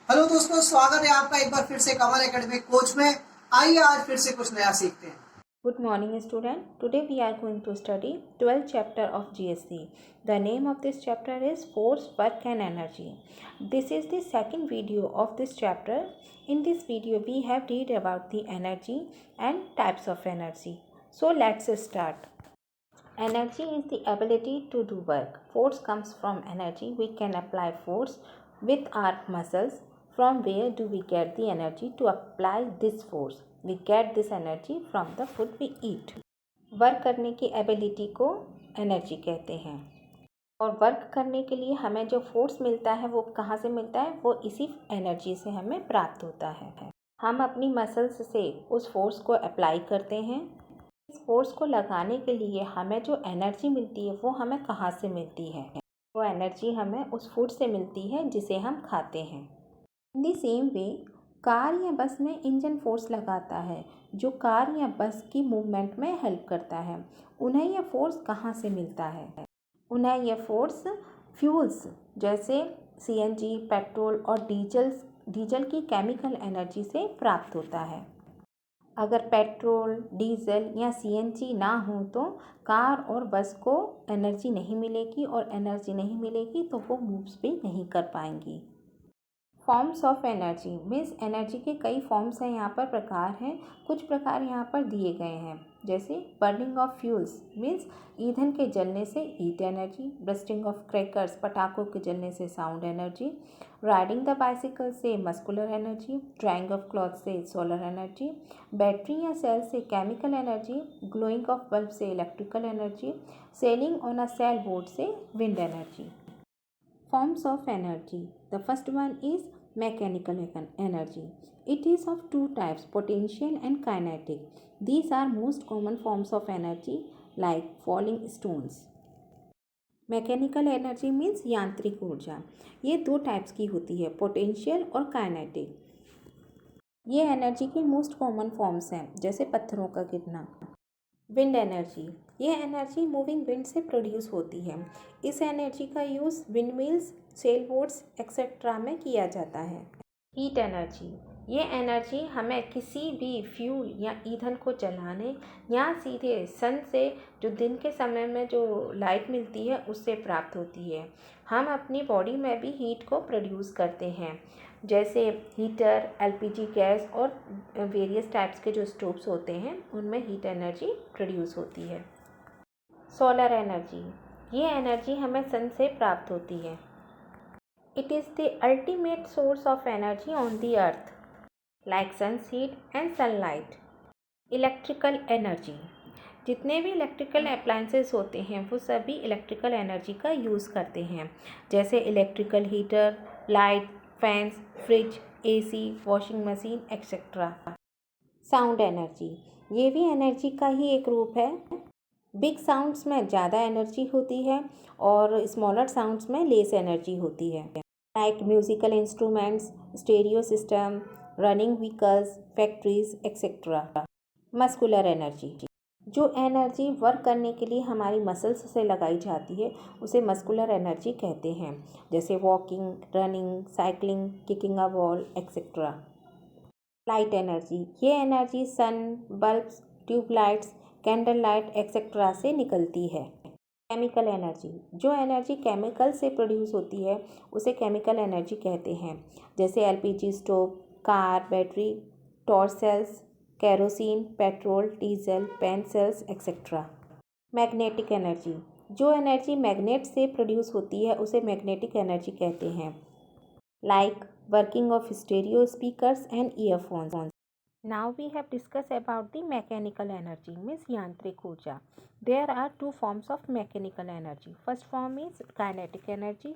Hello दोस्तों, स्वागत है आपका एक बार फिर से कमल एकेडमिक कोच में। आइए आज फिर से कुछ नया सीखते हैं। Good morning student. Today we are going to study 12th chapter of GSC. The name of this chapter is Force, Work and Energy. This is the second video of this chapter. In this video we have read about the energy and types of energy. So let's start. Energy is the ability to do work. Force comes from energy. We can apply force with our muscles. From where do we get the energy to apply this force? We get this energy from the food we eat. Work करने की ability को energy कहते हैं और work करने के लिए हमें जो फोर्स मिलता है वो कहाँ से मिलता है? वो इसी एनर्जी से हमें प्राप्त होता है। हम अपनी मसल्स से उस फोर्स को अप्लाई करते हैं। इस फोर्स को लगाने के लिए हमें जो एनर्जी मिलती है वो हमें कहाँ से मिलती है? वो एनर्जी हमें उस फूड से मिलती है जिसे हम खाते हैं। In the same way car या बस में इंजन फोर्स लगाता है जो कार या बस की मूवमेंट में हेल्प करता है। उन्हें यह फोर्स कहाँ से मिलता है? उन्हें यह फोर्स फ्यूल्स जैसे सीएनजी, पेट्रोल और डीजल की केमिकल एनर्जी से प्राप्त होता है। अगर पेट्रोल, डीजल या सीएनजी ना हो तो कार और बस को एनर्जी नहीं मिलेगी और एनर्जी नहीं मिलेगी तो वो मूव्स भी नहीं कर पाएंगी। Forms of energy means energy के कई फॉर्म्स हैं, यहाँ पर प्रकार हैं। कुछ प्रकार यहाँ पर दिए गए हैं जैसे बर्निंग ऑफ फ्यूल्स मीन्स ईंधन के जलने से heat energy, bursting of crackers पटाखों के जलने से sound energy, riding the bicycle से muscular energy, drying of cloth से सोलर एनर्जी, बैटरी या सेल से chemical energy, glowing of bulb से electrical energy, sailing on a sail boat से wind energy. Forms of energy. The first one is mechanical energy. It is of two types, potential and kinetic. These are most common forms of energy like falling stones. Mechanical energy means यांत्रिक ऊर्जा। ये दो types की होती है, potential और kinetic. ये energy के मोस्ट कॉमन फॉर्म्स हैं जैसे पत्थरों का गिरना। विंड एनर्जी, ये एनर्जी मूविंग विंड से प्रोड्यूस होती है। इस एनर्जी का use windmills, sailboats etcetera में किया जाता है। हीट एनर्जी, ये एनर्जी हमें किसी भी फ्यूल या ईंधन को जलाने या सीधे सन से जो दिन के समय में जो लाइट मिलती है उससे प्राप्त होती है। हम अपनी बॉडी में भी हीट को प्रोड्यूस करते हैं जैसे हीटर, एलपीजी गैस और वेरियस टाइप्स के जो स्टोव्स होते हैं उनमें हीट एनर्जी प्रोड्यूस होती है। सोलर एनर्जी, ये एनर्जी हमें सन से प्राप्त होती है। It is the ultimate source of energy on the earth like sun's heat and sunlight. Electrical energy, जितने भी इलेक्ट्रिकल अप्लायंसेस होते हैं वो सभी इलेक्ट्रिकल एनर्जी का यूज़ करते हैं जैसे electrical heater, light, fans, fridge, AC, washing machine etcetera. Sound energy, ये भी एनर्जी का ही एक रूप है। बिग साउंड्स में ज़्यादा एनर्जी होती है और स्मॉलर साउंड्स में लेस एनर्जी होती है like musical instruments, stereo system, running vehicles, factories etcetera. Muscular energy, जो एनर्जी वर्क करने के लिए हमारी मसल्स से लगाई जाती है उसे मस्कुलर एनर्जी कहते हैं जैसे walking, running, cycling, kicking a ball etcetera. Light energy, ये energy sun, bulbs, tubelights, candle light etcetera से निकलती है। केमिकल एनर्जी, जो एनर्जी केमिकल से प्रोड्यूस होती है उसे केमिकल एनर्जी कहते हैं जैसे LPG stove, car, battery, torch cells, kerosene, petrol, diesel, pen cells etcetera. Magnetic energy, जो एनर्जी मैग्नेट से प्रोड्यूस होती है उसे मैग्नेटिक एनर्जी कहते हैं like working of stereo speakers and earphones. Now we have discuss about the mechanical energy means यांत्रिक ऊर्जा। There are two forms of mechanical energy. First form is kinetic energy.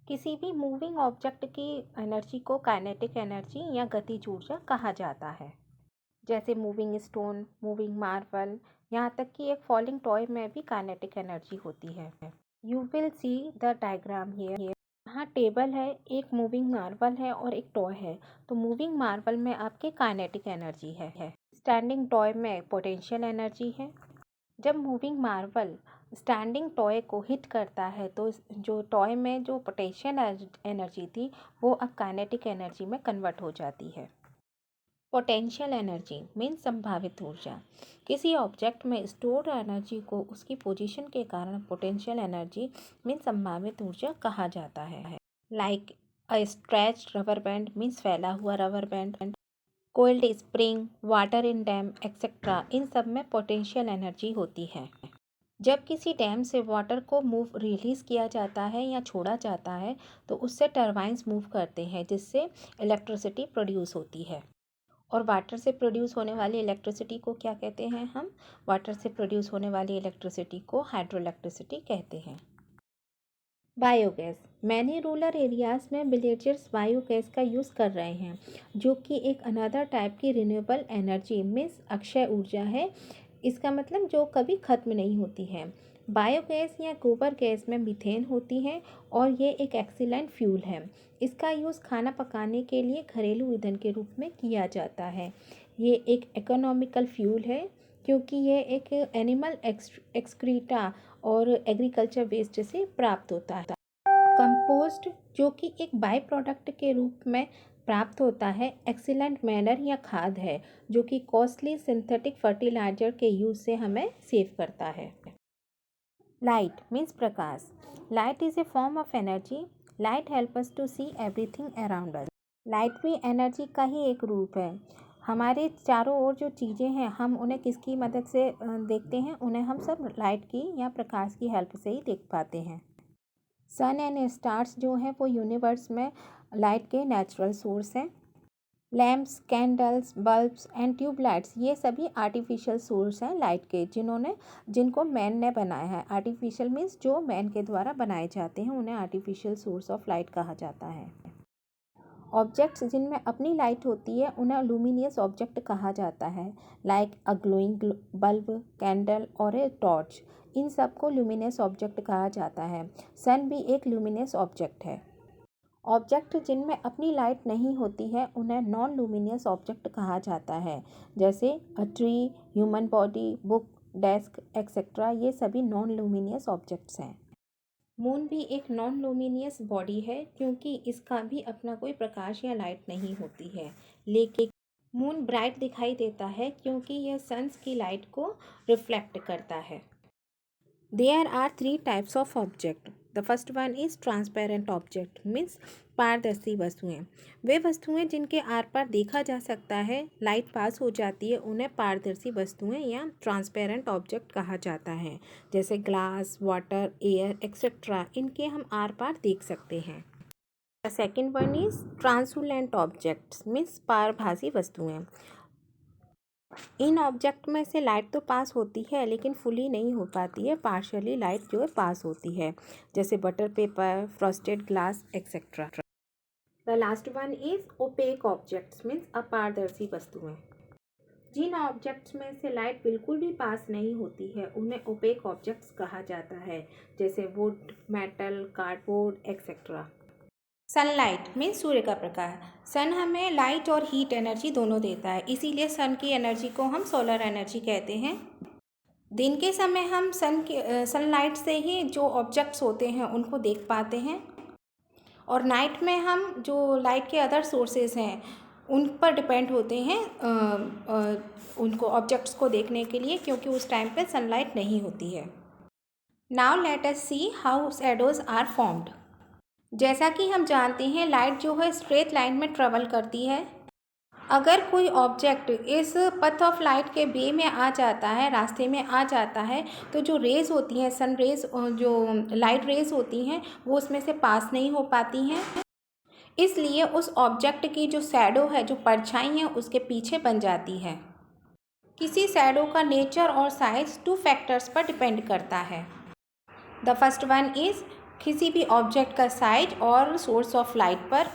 किसी भी moving object की energy को kinetic energy या गतिज ऊर्जा कहा जाता है जैसे मूविंग स्टोन, मूविंग मार्बल, यहाँ तक कि एक फॉलिंग टॉय में भी काइनेटिक एनर्जी होती है। You will see the diagram here. यहाँ टेबल है, एक मूविंग मार्बल है और एक टॉय है। तो मूविंग मार्बल में आपके काइनेटिक एनर्जी है। स्टैंडिंग टॉय में पोटेंशियल एनर्जी है। जब मूविंग मार्बल स्टैंडिंग टॉय को हिट करता है तो जो टॉय में जो पोटेंशियल एनर्जी थी वो अब काइनेटिक एनर्जी में कन्वर्ट हो जाती है। पोटेंशियल एनर्जी मीन्स संभावित ऊर्जा। किसी ऑब्जेक्ट में स्टोर एनर्जी को उसकी पोजीशन के कारण पोटेंशियल एनर्जी मीन्स संभावित ऊर्जा कहा जाता है। Like a stretched rubber band means फैला हुआ rubber band, coiled spring, water in dam etcetera, इन सब में पोटेंशियल एनर्जी होती है। जब किसी डैम से वाटर को रिलीज़ किया जाता है या छोड़ा जाता है तो उससे टरबाइन्स मूव करते हैं जिससे इलेक्ट्रिसिटी प्रोड्यूस होती है। और वाटर से प्रोड्यूस होने वाली इलेक्ट्रिसिटी को क्या कहते हैं हम? वाटर से प्रोड्यूस होने वाली इलेक्ट्रिसिटी को हाइड्रो इलेक्ट्रिसिटी कहते हैं। बायोगैस। मैनी रूरल एरियाज़ में विलेजर्स बायोगैस का यूज़ कर रहे हैं जो कि एक अनदर टाइप की रिन्यूएबल एनर्जी मीन्स अक्षय ऊर्जा है। इसका मतलब जो कभी ख़त्म नहीं होती है। बायोगैस या गोबर गैस में मीथेन होती है और ये एक एक्सीलेंट फ्यूल है। इसका यूज़ खाना पकाने के लिए घरेलू ईंधन के रूप में किया जाता है। ये एक इकोनॉमिकल फ्यूल है क्योंकि ये एक एनिमल एक्सक्रीटा और एग्रीकल्चर वेस्ट से प्राप्त होता है। कंपोस्ट जो कि एक बाई प्रोडक्ट के रूप में प्राप्त होता है एक्सीलेंट मैनर या खाद है जो कि कॉस्टली सिंथेटिक फर्टिलाइजर के यूज़ से हमें सेव करता है। लाइट मीन्स प्रकाश। Light is a form of energy. Light help us to see everything around us. Light भी एनर्जी का ही एक रूप है। हमारे चारों ओर जो चीज़ें हैं हम उन्हें किसकी मदद से देखते हैं? उन्हें हम सब लाइट की या प्रकाश की हेल्प से ही देख पाते हैं। सन एंड स्टार्स जो हैं वो यूनिवर्स में लाइट के नेचुरल सोर्स हैं। Lamps, candles, bulbs and tubelights ये सभी आर्टिफिशियल सोर्स हैं लाइट के जिनको मैन ने बनाया है। आर्टिफिशियल मीन्स जो मैन के द्वारा बनाए जाते हैं उन्हें आर्टिफिशियल सोर्स ऑफ लाइट कहा जाता है। ऑब्जेक्ट्स जिनमें अपनी लाइट होती है उन्हें लूमिनियस ऑब्जेक्ट कहा जाता है। लाइक अ ग्लोइंग बल्ब, कैंडल और ए टॉर्च, इन सब को लूमिनियस ऑब्जेक्ट कहा जाता है। सन भी एक लूमिनियस ऑब्जेक्ट है। ऑब्जेक्ट जिनमें अपनी लाइट नहीं होती है उन्हें नॉन लूमिनियस ऑब्जेक्ट कहा जाता है। जैसे a tree, human body, book, desk etcetera, ये सभी नॉन लूमिनियस ऑब्जेक्ट्स हैं। मून भी एक नॉन लूमिनियस बॉडी है क्योंकि इसका भी अपना कोई प्रकाश या लाइट नहीं होती है, लेकिन मून ब्राइट दिखाई देता है क्योंकि यह सन्स की लाइट को रिफ्लेक्ट करता है। There are three types of object. The first one is transparent object means पारदर्शी वस्तुएं। वे वस्तुएं जिनके आर पार देखा जा सकता है, लाइट पास हो जाती है, उन्हें पारदर्शी वस्तुएं या ट्रांसपेरेंट ऑब्जेक्ट कहा जाता है। जैसे ग्लास, वाटर, एयर एक्सेट्रा, इनके हम आर पार देख सकते हैं। The second one is translucent objects means पारभासी वस्तुएं। इन ऑब्जेक्ट में से लाइट तो पास होती है लेकिन फुली नहीं हो पाती है, पार्शियली लाइट जो है पास होती है, जैसे butter paper, frosted glass etcetera. The last one is opaque objects means अपारदर्शी वस्तुएं। जिन ऑब्जेक्ट्स में से लाइट बिल्कुल भी पास नहीं होती है उन्हें ओपेक ऑब्जेक्ट्स कहा जाता है, जैसे wood, metal, cardboard etcetera. Sunlight means सूर्य का प्रकाश। सन हमें लाइट और हीट एनर्जी दोनों देता है, इसीलिए सन की एनर्जी को हम सोलर एनर्जी कहते हैं। दिन के समय हम सनलाइट से ही जो ऑब्जेक्ट्स होते हैं उनको देख पाते हैं, और नाइट में हम जो लाइट के अदर सोर्सेज हैं उन पर डिपेंड होते हैं उनको ऑब्जेक्ट्स को देखने के लिए, क्योंकि उस टाइम पे सनलाइट नहीं होती है। Now let us see how shadows are formed. जैसा कि हम जानते हैं लाइट जो है स्ट्रेट लाइन में ट्रेवल करती है। अगर कोई ऑब्जेक्ट इस पथ ऑफ लाइट के वे में आ जाता है, रास्ते में आ जाता है, तो जो रेज़ होती हैं, सन रेज़, जो लाइट रेज़ होती हैं, वो उसमें से पास नहीं हो पाती हैं। इसलिए उस ऑब्जेक्ट की जो शैडो है, जो परछाई है, उसके पीछे बन जाती है। किसी शैडो का नेचर और साइज 2 फैक्टर्स पर डिपेंड करता है। द फर्स्ट वन इज़ किसी भी ऑब्जेक्ट का साइज और सोर्स ऑफ लाइट पर,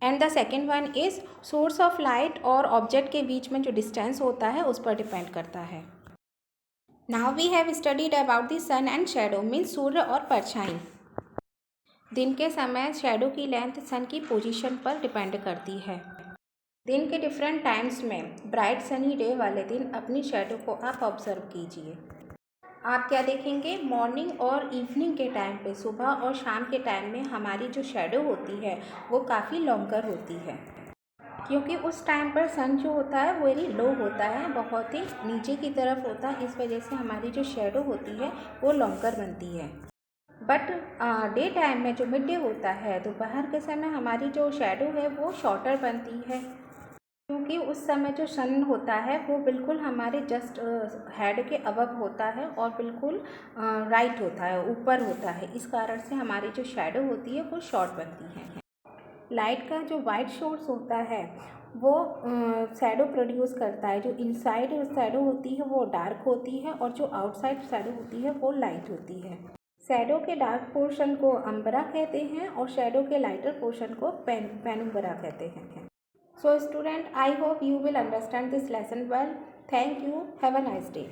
and the second one is source of light और ऑब्जेक्ट के बीच में जो डिस्टेंस होता है उस पर डिपेंड करता है। Now we have studied about the sun and shadow means सूर्य और परछाई। दिन के समय शैडो की लेंथ सन की पोजीशन पर डिपेंड करती है। दिन के डिफरेंट टाइम्स में ब्राइट सनी डे वाले दिन अपनी शैडो को आप ऑब्जर्व कीजिए। आप क्या देखेंगे, मॉर्निंग और इवनिंग के टाइम पे, सुबह और शाम के टाइम में हमारी जो शेडो होती है वो काफ़ी लॉन्गर होती है, क्योंकि उस टाइम पर सन जो होता है वेरी लो होता है, बहुत ही नीचे की तरफ होता है। इस वजह से हमारी जो शेडो होती है वो लॉन्गर बनती है। बट डे टाइम में जो मिड डे होता है, दोपहर के समय, हमारी जो शेडो है वो शॉर्टर बनती है, क्योंकि उस समय जो सन होता है वो बिल्कुल हमारे जस्ट हेड के अबव होता है और बिल्कुल राइट होता है, ऊपर होता है। इस कारण से हमारी जो शेडो होती है वो शॉर्ट बनती है। लाइट का जो वाइट सोर्स होता है वो शैडो प्रोड्यूस करता है। जो इनसाइड शैडो होती है वो डार्क होती है और जो आउटसाइड शैडो होती है वो लाइट होती है। शैडो के डार्क पोर्शन को अम्बरा कहते हैं और शैडो के लाइटर पोर्शन को पेनुम्बरा कहते हैं। So student, I hope you will understand this lesson well. Thank you. Have a nice day.